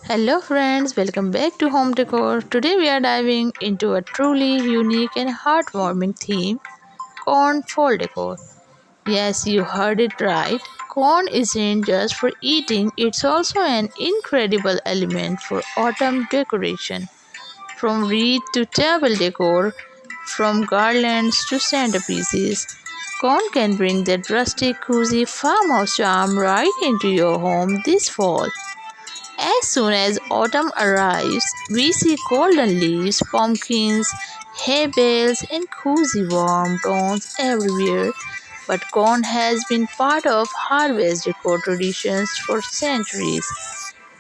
Hello friends, welcome back to Home Decor. Today we are diving into a truly unique and heartwarming theme, corn fall decor. Yes, you heard it right. Corn isn't just for eating, it's also an incredible element for autumn decoration. From wreath to table decor, from garlands to centerpieces, corn can bring that rustic, cozy farmhouse charm right into your home this fall. As soon as autumn arrives, we see golden leaves, pumpkins, hay bales, and cozy warm tones everywhere. But corn has been part of harvest decor traditions for centuries.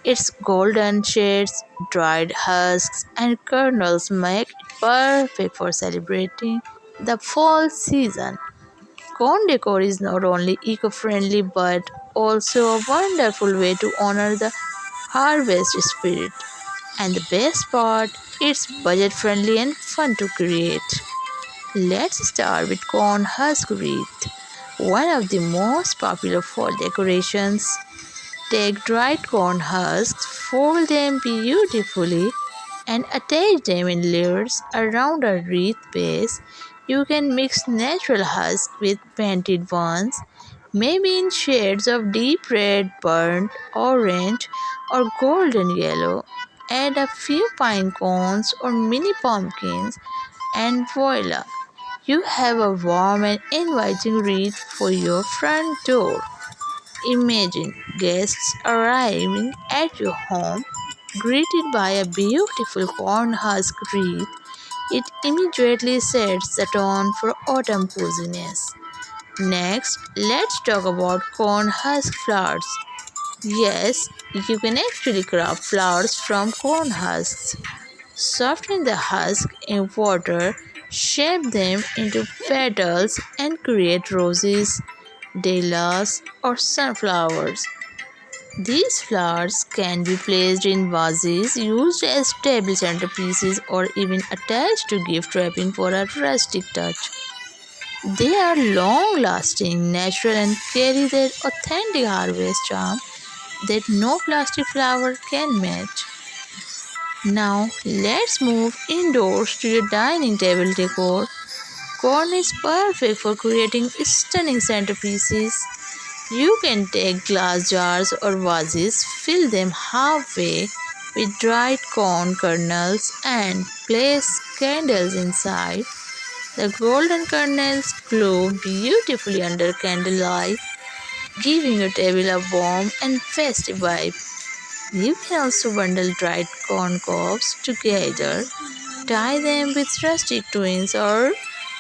Its golden shades, dried husks, and kernels make it perfect for celebrating the fall season. Corn decor is not only eco-friendly but also a wonderful way to honor the harvest spirit. And the best part, it's budget friendly and fun to create. Let's start with corn husk wreath, one of the most popular fall decorations. Take dried corn husks, fold them beautifully, and attach them in layers around a wreath base. You can mix natural husks with painted ones, maybe in shades of deep red, burnt orange, or golden yellow. Add a few pine cones or mini pumpkins, and voila! You have a warm and inviting wreath for your front door. Imagine guests arriving at your home, greeted by a beautiful corn husk wreath. It immediately sets the tone for autumn coziness. Next, let's talk about corn husk flowers. Yes, you can actually craft flowers from corn husks. Soften the husk in water, shape them into petals, and create roses, dahlias, or sunflowers. These flowers can be placed in vases, used as table centerpieces, or even attached to gift wrapping for a rustic touch. They are long lasting, natural, and carry that authentic harvest charm that no plastic flower can match. Now, let's move indoors to your dining table decor. Corn is perfect for creating stunning centerpieces. You can take glass jars or vases, fill them halfway with dried corn kernels, and place candles inside. The golden kernels glow beautifully under candlelight, giving your table a warm and festive vibe. You can also bundle dried corn cobs together, tie them with rustic twins or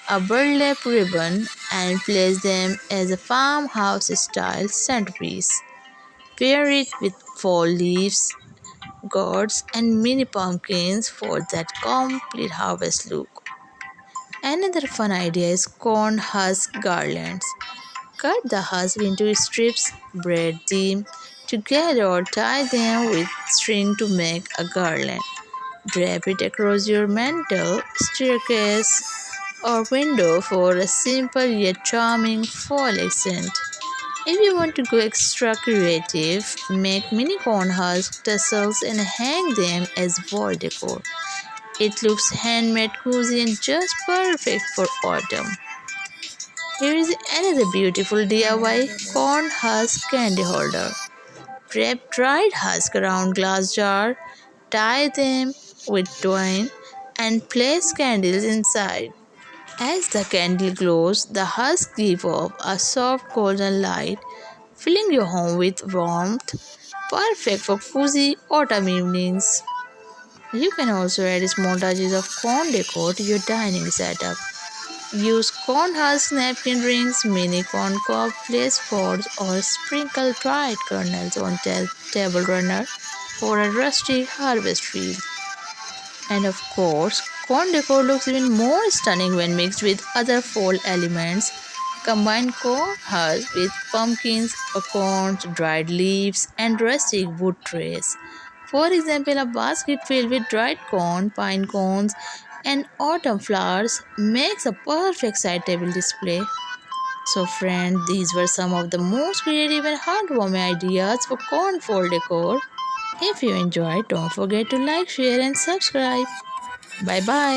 a burlap ribbon, and place them as a farmhouse style centerpiece. Pair it with fall leaves, gourds, and mini pumpkins for that complete harvest look. Another fun idea is corn husk garlands. Cut the husk into strips, braid them together, or tie them with string to make a garland. Drape it across your mantel, staircase, or window for a simple yet charming fall accent. If you want to go extra creative, make mini corn husk tassels and hang them as wall decor. It looks handmade, cozy, and just perfect for autumn. Here is another beautiful DIY corn husk candy holder. Wrap dried husk around glass jar, tie them with twine, and place candles inside. As the candle glows, the husk give off a soft golden light, filling your home with warmth, perfect for cozy autumn evenings. You can also add small touches of corn decor to your dining setup. Use corn husk napkin rings, mini corn cob place forks, or sprinkle dried kernels on table runner for a rustic harvest feel. And of course, corn decor looks even more stunning when mixed with other fall elements. Combine corn husk with pumpkins, acorns, dried leaves, and rustic wood trays. For example, a basket filled with dried corn, pine cones, and autumn flowers makes a perfect side table display. So, friends, these were some of the most creative and heartwarming ideas for corn fall decor. If you enjoyed, don't forget to like, share, and subscribe. Bye bye.